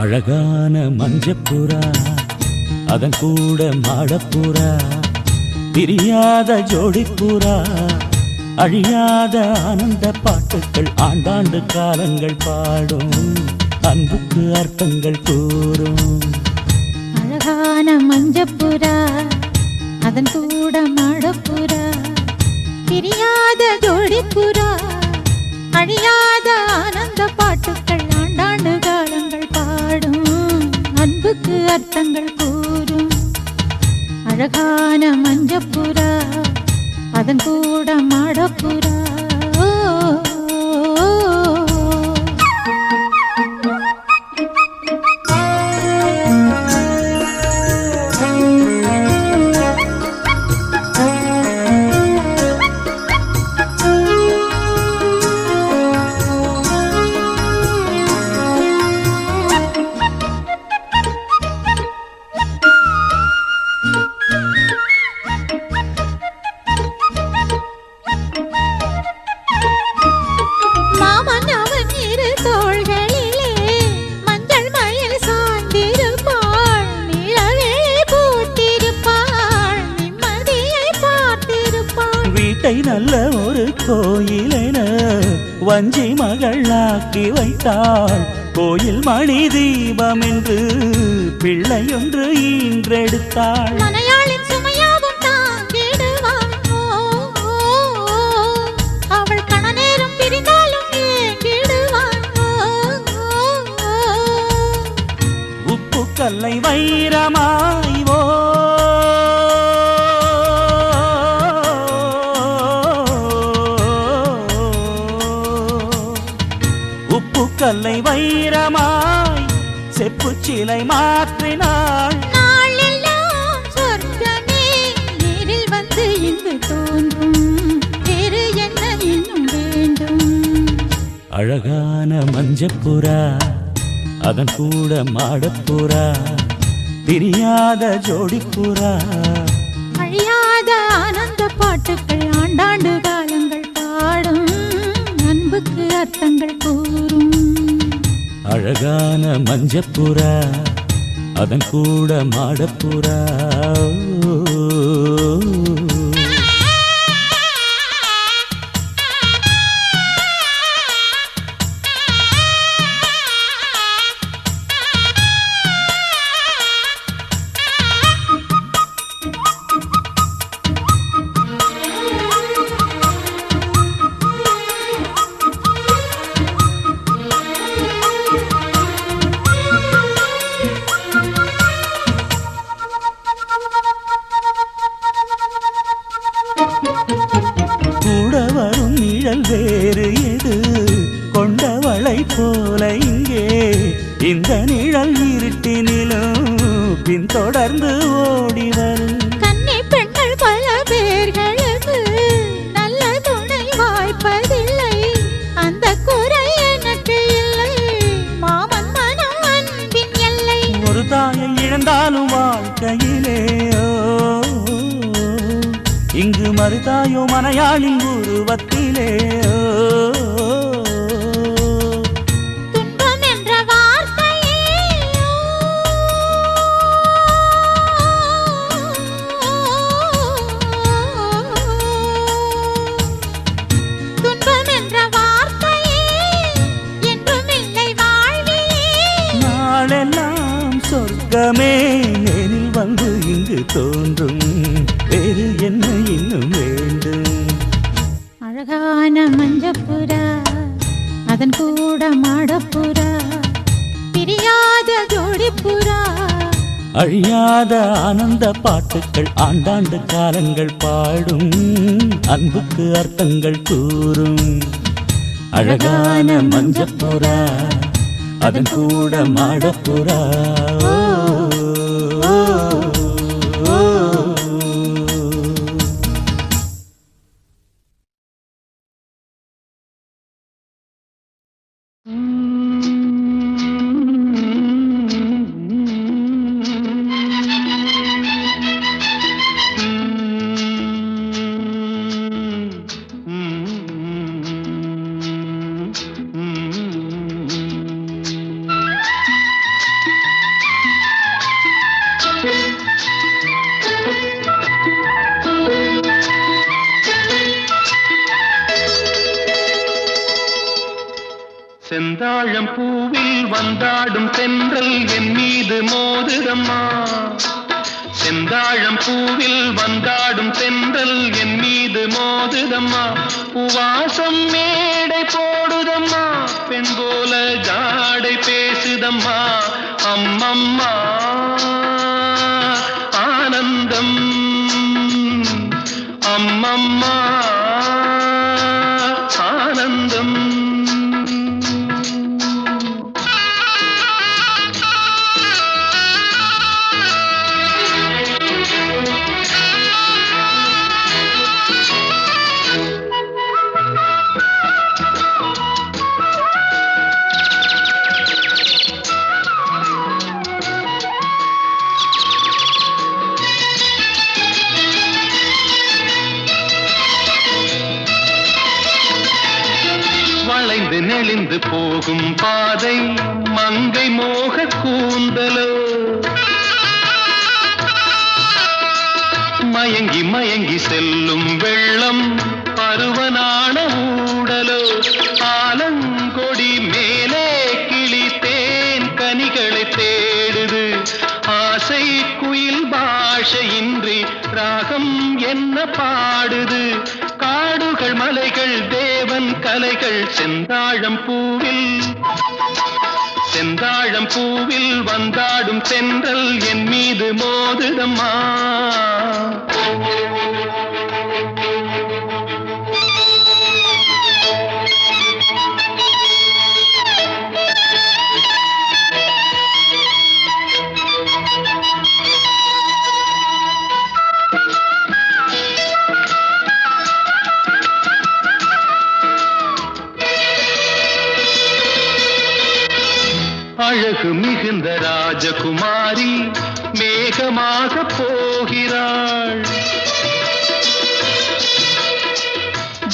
அழகான மஞ்சப்புறா அதன் கூட மாடப்புறா பிரியாத ஜோடிப்புறா அழியாத ஆனந்த பாட்டுக்கள் ஆண்டாண்டு காலங்கள் பாடும் அன்புக்கு அர்த்தங்கள் கூறும். அழகான மஞ்சப்புறா அதன் கூட மாடப்புறா பிரியாத ஜோடிப்புறா அழியாத ஆனந்த பாட்டுக்கள் ஆண்டாண்டு காலங்கள் பாடும் அன்புக்கு அர்த்தங்கள் கூறும். அழகான மஞ்சப்புறா அதன் கூட மாடப்புறா நல்ல ஒரு கோயிலென வஞ்சி மகளாக்கி வைத்தாள். கோயில் மணி தீபம் என்று பிள்ளையொன்று ஈன்றெடுத்தாள். மலையாளின் சுமையாவும் தாங்கிடுவாள். அவள் கணநேரம் பிரிந்தாலும் ஏங்கிடுவாள். உப்பு கல்லை வைரமாய்வோ கல்லை வைரமாய் செப்பு சிலை மாற்றினாள். நாளெல்லாம் சொர்க்கமே நேரில் வந்து இங்கு தோன்றும். வேறு என்ன இன்னும் வேண்டும்? அழகான மஞ்சப்புறா அதன் கூட மாடப்புறா பிரியாத ஜோடிப்புறா அழியாத ஆனந்த பாட்டுக்கள் ஆண்டாண்டு காலங்கள் பாடும் அன்புக்கு அர்த்தங்கள் கூறும். அழகான மஞ்சப்புறா அதன் கூட மாடப்புறா வேறு எது கொண்டவளை போல இங்கே இந்த நிழல் இருட்டினிலும் பின்தொடர்ந்து ஓடி வரும். கன்னி பெண்கள் பல பேர்களுக்கு நல்ல துணை வாய்ப்பதில்லை. அந்த குறை எனக்கு இல்லை. மாமன் மனம் அன்பின் எல்லை. ஒரு தாயை இழந்தாலும் வாழ்க்கையிலே இங்கு மறுதாயோ மனையாளின் உருவத்திலே துன்பம் என்ற வார்த்தையே துன்பம் என்ற வார்த்தையே என்றும் இல்லை வாழ்விலே. நாளெல்லாம் சொர்க்கமே நேரில் வந்து இங்கு தோன்றும். வேறு என்ன இன்னும் வேண்டும்? அழகான மஞ்சப்புறா அதன் கூட மாடப்புறா பிரியாத ஜோடிப்புறா அழியாத ஆனந்த பாட்டுக்கள் ஆண்டாண்டு காலங்கள் பாடும் அன்புக்கு அர்த்தங்கள் கூறும். அழகான மஞ்சப்புறா அதன் கூட மாடப்புறா செந்தாழம் பூவில் வந்தாடும் தென்றல் என் மீது மோதுதம்மா செந்தாழம் பூவில் வந்தாடும் தென்றல் என் மீது மோதுதம்மா உவாசம் மேடை போடுதம்மா பெண் போல ஜாடை பேசுதம்மா அம்மம்மா ஆனந்தம் அம்மம்மா ஆனந்தம் வளைந்து நெளிந்து போகும் பாதை மங்கை மோக கூந்தலோ மயங்கி மயங்கி செல்லும் வெள்ளம் பருவனான ஊடலோ ஆலங்கொடி மேலே கிளி தேன் கனிகளை தேடுது ஆசை குயில் பாஷையின்றி ராகம் என்ன பாடுது காடுகள் மலைகள் தேவன் கலைகள் செந்தாழம் பூவில் வந்தாடும் தென்றல் என் மீது மோதுதம்மா அழகு மிகுந்த ராஜகுமாரி மேகமாக போகிறாள்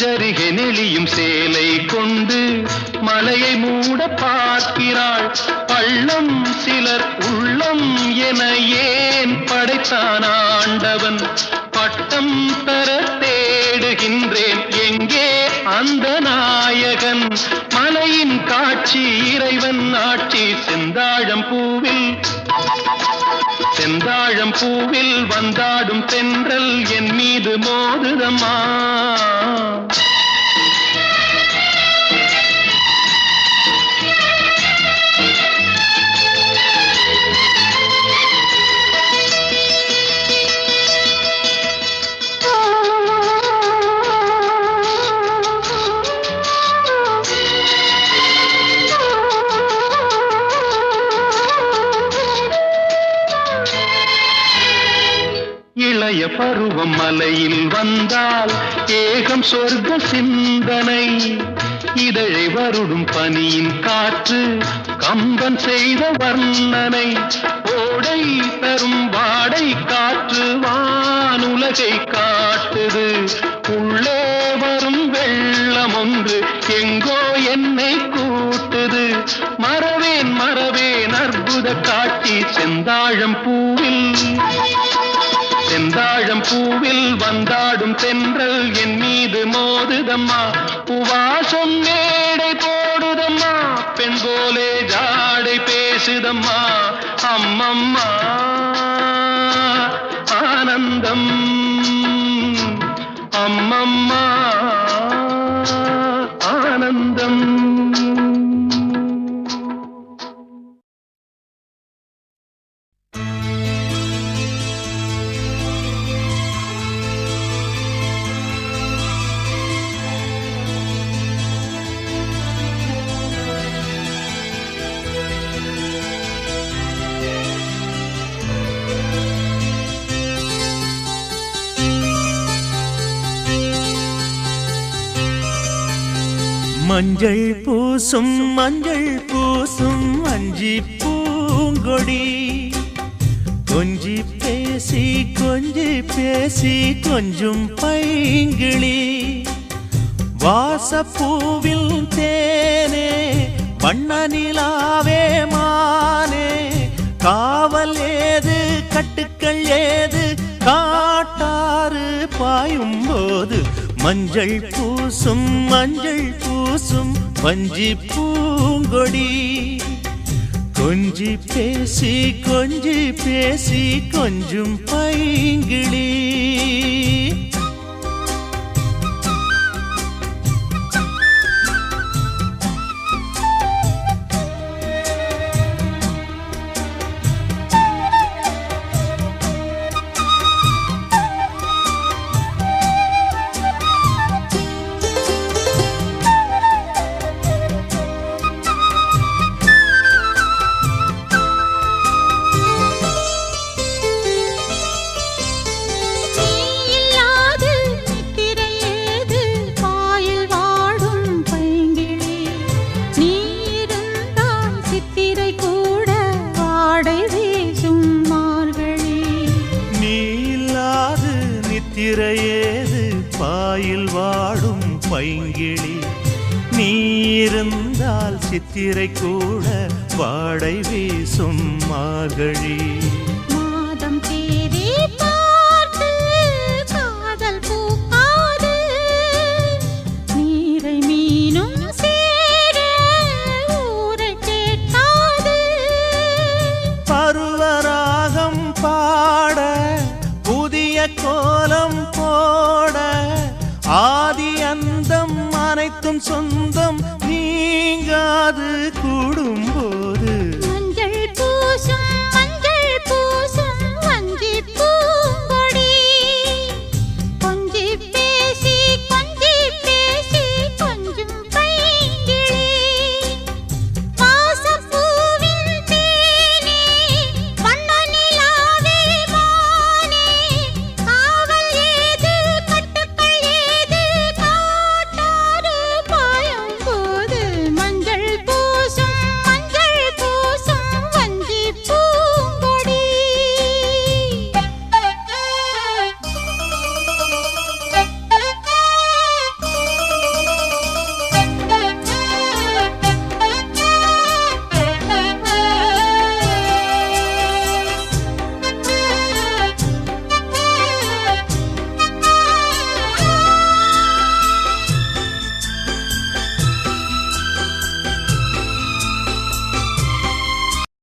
ஜரிகை நெளியும் சேலை கொண்டு மலையை மூட பார்க்கிறாள் பள்ளம் சிலர் உள்ளம் என ஏன் படைத்தான் ஆண்டவன் பட்டம் தர தேடுகின்றேன் எங்கே அந்த நாயகன் மலையின் காட்சி இறைவன் ஆட்சி செந்தாழம் பூவில் வந்தாடும் தென்றல் என் மீது மோதுதம்மா இளைய பருவம் மலையில் வந்தால் ஏகம் சொர்க்க சிந்தனை இதழை வருடும் பனியின் காற்று கம்பன் செய்த வர்ணனை ஓடை தரும் வாடை காற்று வானுலகை காட்டுது உள்ளே வரும் வெள்ளம் ஒன்று எங்கோ என்னை கூட்டுது மறவேன் அற்புத காட்சி செந்தாழம் பூவில் வந்தாடும் தென்றல் என் மீது மோதுதம்மா உவாசம் மேடை போடுதம்மா பெண் போலே ஜாடை பேசுதம்மா அம்மம்மா ஆனந்தம் அம்மம்மா ஆனந்தம் மஞ்சள் பூசும் அஞ்சி பூங்கொடி கொஞ்சி பேசி கொஞ்சும் பைங்கிளி வாசப்பூவில் தேனே வண்ண நிலாவே மானே காவல் ஏது கட்டுக்கள் ஏது காட்டாறு பாயும் போது மஞ்சள் பூசும் வஞ்சி பூங்கொடி கொஞ்சி பேசி கொஞ்சும் பைங்கிளி திரையேது பாயில் வாடும் பைங்கிளி நீ இருந்தால் சித்திரை கூட வாடை வீசும் மார்கழி மாதம் தேதி பார்த்து காதல் பூக்காது நீரை மீனும் சேர ஊரை கேட்காது பருவராகம் பாட புதிய கோலம் போட ஆதி அந்தம் அனைத்தும் சொந்தம் நீங்காது கூடும்போது